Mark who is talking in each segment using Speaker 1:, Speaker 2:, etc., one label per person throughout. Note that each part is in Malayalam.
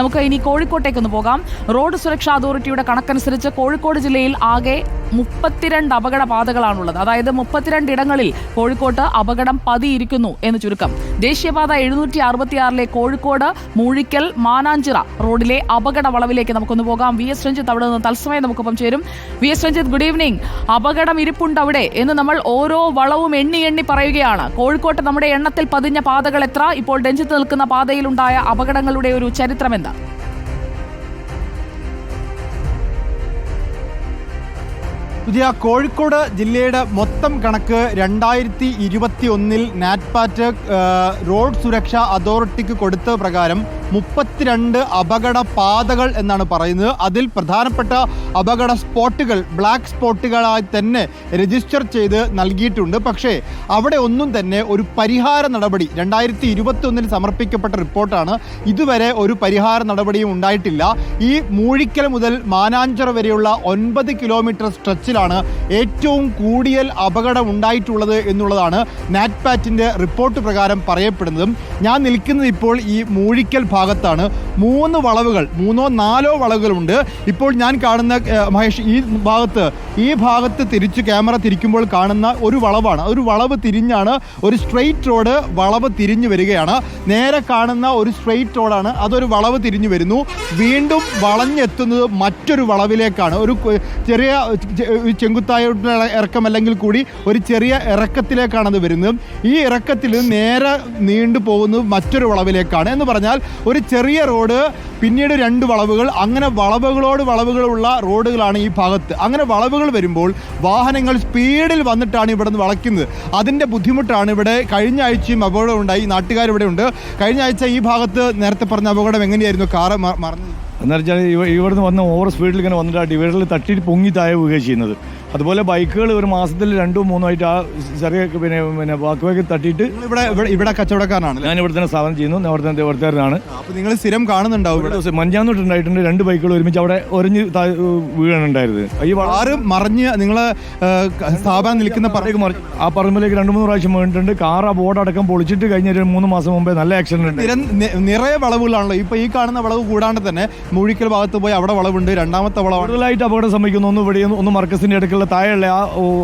Speaker 1: നമുക്ക് ഇനി കോഴിക്കോട്ടേക്കൊന്ന് പോകാം. റോഡ് സുരക്ഷാ അതോറിറ്റിയുടെ കണക്കനുസരിച്ച് കോഴിക്കോട് ജില്ലയിൽ ആകെ 32 അപകട പാതകളാണുള്ളത്. അതായത് 32 ഇടങ്ങളിൽ കോഴിക്കോട്ട് അപകടം പതിയിരിക്കുന്നു എന്ന് ചുരുക്കം. ദേശീയപാത 766 കോഴിക്കോട് മൂഴിക്കൽ മാനാഞ്ചിറ റോഡിലെ അപകട വളവിലേക്ക് നമുക്കൊന്ന് പോകാം. വി എസ് രഞ്ജിത്ത് അവിടെ നിന്ന് തത്സമയം നമുക്കൊപ്പം ചേരും. V S Ranjith, good evening. അപകടം ഇരിപ്പുണ്ട് അവിടെ എന്ന് നമ്മൾ ഓരോ വളവും എണ്ണി പറയുകയാണ്. കോഴിക്കോട്ട് നമ്മുടെ എണ്ണത്തിൽ പതിഞ്ഞ പാതകൾ എത്ര? ഇപ്പോൾ രഞ്ജിത്ത് നിൽക്കുന്ന പാതയിലുണ്ടായ അപകടങ്ങളുടെ ഒരു ചരിത്രം എന്താ?
Speaker 2: കോഴിക്കോട് ജില്ലയുടെ മൊത്തം കണക്ക് 2021 നാറ്റ്പാറ്റ് റോഡ് സുരക്ഷാ അതോറിറ്റിക്ക് കൊടുത്ത പ്രകാരം 32 അപകട പാതകൾ എന്നാണ് പറയുന്നത്. അതിൽ പ്രധാനപ്പെട്ട അപകട സ്പോട്ടുകൾ ബ്ലാക്ക് സ്പോട്ടുകളായി തന്നെ രജിസ്റ്റർ ചെയ്ത് നൽകിയിട്ടുണ്ട്. പക്ഷേ അവിടെ ഒന്നും തന്നെ ഒരു പരിഹാര നടപടി 2021 സമർപ്പിക്കപ്പെട്ട റിപ്പോർട്ടാണ്. ഇതുവരെ ഒരു പരിഹാര നടപടിയും ഉണ്ടായിട്ടില്ല. ഈ മൂഴിക്കൽ മുതൽ മാനാഞ്ചിറ വരെയുള്ള 9 കിലോമീറ്റർ സ്ട്രെച്ചിൽ ഏറ്റവും കൂടിയ അപകടം ഉണ്ടായിട്ടുള്ളത് എന്നുള്ളതാണ് നാറ്റ്പാറ്റിന്റെ റിപ്പോർട്ട് പ്രകാരം പറയപ്പെടുന്നതും. ഞാൻ നിൽക്കുന്നത് ഇപ്പോൾ ഈ മൂഴിക്കൽ ഭാഗത്താണ്. 3 വളവുകൾ 3-4 വളവുകളുണ്ട്. ഇപ്പോൾ ഞാൻ കാണുന്ന മഹേഷ് ഈ ഭാഗത്ത് തിരിച്ച് ക്യാമറ തിരിക്കുമ്പോൾ കാണുന്ന ഒരു വളവാണ്. ഒരു വളവ് തിരിഞ്ഞാണ്, ഒരു സ്ട്രെയിറ്റ് റോഡ് വളവ് തിരിഞ്ഞു വരികയാണ്. നേരെ കാണുന്ന ഒരു സ്ട്രെയിറ്റ് റോഡാണ്, അതൊരു വളവ് തിരിഞ്ഞു വരുന്നു. വീണ്ടും വളഞ്ഞെത്തുന്നത് മറ്റൊരു വളവിലേക്കാണ്. ഒരു ചെറിയ ചെങ്കുത്തായിട്ടുള്ള ഇറക്കം അല്ലെങ്കിൽ കൂടി ഒരു ചെറിയ ഇറക്കത്തിലേക്കാണ് അത് വരുന്നത്. ഈ ഇറക്കത്തിൽ നേരെ നീണ്ടു പോകുന്നത് മറ്റൊരു വളവിലേക്കാണ്. എന്ന് പറഞ്ഞാൽ ഒരു ചെറിയ റോഡ്, പിന്നീട് 2 വളവുകൾ, അങ്ങനെ വളവുകളുള്ള റോഡുകളാണ് ഈ ഭാഗത്ത്. അങ്ങനെ വളവുകൾ വരുമ്പോൾ വാഹനങ്ങൾ സ്പീഡിൽ വന്നിട്ടാണ് ഇവിടെ നിന്ന് വളയ്ക്കുന്നത്. അതിൻ്റെ ബുദ്ധിമുട്ടാണ് ഇവിടെ. കഴിഞ്ഞ ആഴ്ചയും അപകടം ഉണ്ടായി. നാട്ടുകാരിവിടെ ഉണ്ട്. കഴിഞ്ഞ ആഴ്ച ഈ ഭാഗത്ത് നേരത്തെ പറഞ്ഞ അപകടം എങ്ങനെയായിരുന്നു? കാറ് മറന്നു
Speaker 3: എന്ന് വെച്ചാൽ ഇവിടുന്ന് വന്ന് ഓവർ സ്പീഡിൽ ഇങ്ങനെ വന്നിട്ട് ആ ഡിവൈഡറിൽ തട്ടിയിട്ട് പൊങ്ങി താഴെ വീഴുകയാണ് ചെയ്യുന്നത്. അതുപോലെ ബൈക്കുകൾ ഒരു മാസത്തിൽ 2-3 ആയിട്ട് ആ ചെറിയ പിന്നെ വാക്കുവേക്ക് തട്ടിയിട്ട്.
Speaker 2: ഇവിടെ കച്ചവടക്കാരനാണ്.
Speaker 3: ഞാൻ ഇവിടെ തന്നെ സ്ഥാപനം ചെയ്യുന്നു. ഞാൻ അവിടെ ഇവിടുത്തേക്കാരനാണ്.
Speaker 2: അപ്പോൾ നിങ്ങൾ സ്ഥിരം കാണുന്നുണ്ടാവും.
Speaker 3: മഞ്ചാന്നോട്ടുണ്ടായിട്ടുണ്ട് 2 ബൈക്കുകൾ ഒരുമിച്ച് അവിടെ ഒരഞ്ഞ് വീഴാനുണ്ടായിരുന്നത്. ഈ
Speaker 2: ആറ് മറിഞ്ഞ് നിങ്ങൾ സ്ഥാപനം നിൽക്കുന്ന
Speaker 3: ആ പറമ്പിലേക്ക് 2-3 പ്രാവശ്യം വീണിട്ടുണ്ട്. കാർ ആ ബോർഡ് അടക്കം പൊളിച്ചിട്ട് കഴിഞ്ഞ 3 മാസം മുമ്പേ നല്ല ആക്സിഡന്റ് ഉണ്ട്.
Speaker 2: നിറയെ വളവുകളാണല്ലോ. ഇപ്പൊ ഈ കാണുന്ന വളവ് കൂടാണ്ട് തന്നെ മൂഴിക്കൽ ഭാഗത്ത് പോയി അവിടെ വളവുണ്ട്. രണ്ടാമത്തെ വളവ്
Speaker 3: കൂടുതലായിട്ട് അപകടം സംഭവിക്കുന്നു. ഒന്ന് ഇവിടെയും ഒന്ന് മർക്കസിന്റെ അടുക്കലുള്ള താഴെയുള്ള ആ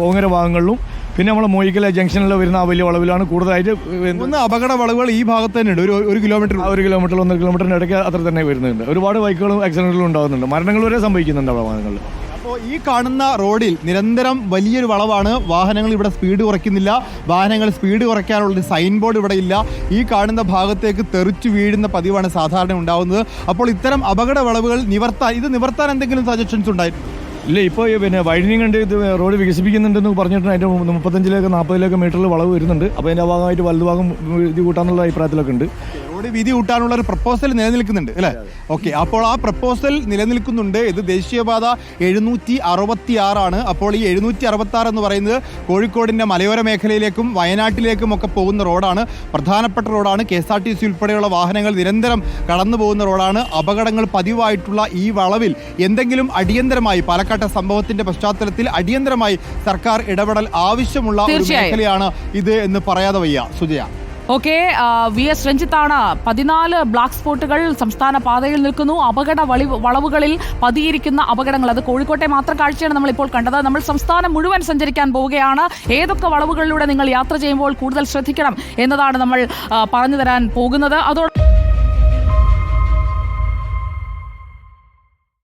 Speaker 3: ഓങ്ങര ഭാഗങ്ങളിലും പിന്നെ നമ്മളെ മൂഴിക്കലെ ജംഗ്ഷനിൽ വരുന്ന ആ വലിയ വളവിലാണ് കൂടുതലായിട്ട്.
Speaker 2: അപകട വളവുകൾ ഈ ഭാഗത്ത് തന്നെ ഉണ്ട്. ഒരു കിലോമീറ്റർ
Speaker 3: 1 കിലോമീറ്ററിന് ഇടയ്ക്ക് അത്ര തന്നെ വരുന്നുണ്ട്. ഒരുപാട് ബൈക്കുകളും ആക്സിഡന്റുകളും ഉണ്ടാകുന്നുണ്ട്. മരണങ്ങൾ വരെ സംഭവിക്കുന്നുണ്ട് അവിടെ വാഹനങ്ങളിൽ.
Speaker 2: അപ്പോൾ ഈ കാണുന്ന റോഡിൽ നിരന്തരം വലിയൊരു വളവാണ്. വാഹനങ്ങൾ ഇവിടെ സ്പീഡ് കുറയ്ക്കുന്നില്ല. വാഹനങ്ങൾ സ്പീഡ് കുറയ്ക്കാനുള്ളൊരു സൈൻ ബോർഡ് ഇവിടെ ഇല്ല. ഈ കാണുന്ന ഭാഗത്തേക്ക് തെറിച്ചു വീഴുന്ന പതിവാണ് സാധാരണ ഉണ്ടാകുന്നത്. അപ്പോൾ ഇത്തരം അപകട വളവുകൾ നിവർത്താൻ എന്തെങ്കിലും സജഷൻസ് ഉണ്ടായിരുന്നു?
Speaker 3: ഇല്ല, ഇപ്പോൾ പിന്നെ വൈഡനിങ് ഉണ്ട്, ഇത് റോഡ് വികസിപ്പിക്കുന്നുണ്ടെന്ന് പറഞ്ഞിട്ട് അതിൻ്റെ 35-40 മീറ്ററിൽ വളവ് വരുന്നുണ്ട്. അപ്പോൾ അതിൻ്റെ ഭാഗമായിട്ട് വലതുഭാഗം ഇത് കൂട്ടാന്നുള്ള അഭിപ്രായത്തിലൊക്കെ ഉണ്ട്.
Speaker 2: റോഡ് വീതി കൂട്ടാനുള്ള ഒരു പ്രപ്പോസൽ നിലനിൽക്കുന്നുണ്ട് അല്ലേ? ഓക്കെ, അപ്പോൾ ആ പ്രപ്പോസൽ നിലനിൽക്കുന്നുണ്ട്. ഇത് ദേശീയപാത 766 അപ്പോൾ ഈ 766 എന്ന് പറയുന്നത് കോഴിക്കോടിൻ്റെ മലയോര മേഖലയിലേക്കും വയനാട്ടിലേക്കും ഒക്കെ പോകുന്ന റോഡാണ്. പ്രധാനപ്പെട്ട റോഡാണ്. KSRTC ഉൾപ്പെടെയുള്ള വാഹനങ്ങൾ നിരന്തരം കടന്നു പോകുന്ന റോഡാണ്. അപകടങ്ങൾ പതിവായിട്ടുള്ള ഈ വളവിൽ എന്തെങ്കിലും അടിയന്തരമായി പാലക്കാട്ടെ സംഭവത്തിന്റെ പശ്ചാത്തലത്തിൽ അടിയന്തരമായി സർക്കാർ ഇടപെടൽ ആവശ്യമുള്ള ഒരു മേഖലയാണ് ഇത് എന്ന് പറയാതെ വയ്യ. സുജയ.
Speaker 1: ഓക്കെ, വി എസ് രഞ്ജിത്താണ്. 14 ബ്ലാക്ക് സ്പോട്ടുകൾ സംസ്ഥാന പാതയിൽ നിൽക്കുന്നു. അപകട വളവുകളിൽ പതിയിരിക്കുന്ന അപകടങ്ങൾ, അത് കോഴിക്കോട്ടെ മാത്രം കാഴ്ചയാണ് നമ്മൾ ഇപ്പോൾ കണ്ടത്. നമ്മൾ സംസ്ഥാനം മുഴുവൻ സഞ്ചരിക്കാൻ പോവുകയാണ്. ഏതൊക്കെ വളവുകളിലൂടെ നിങ്ങൾ യാത്ര ചെയ്യുമ്പോൾ കൂടുതൽ ശ്രദ്ധിക്കണം എന്നതാണ് നമ്മൾ പറഞ്ഞു തരാൻ പോകുന്നത്. അതോടെ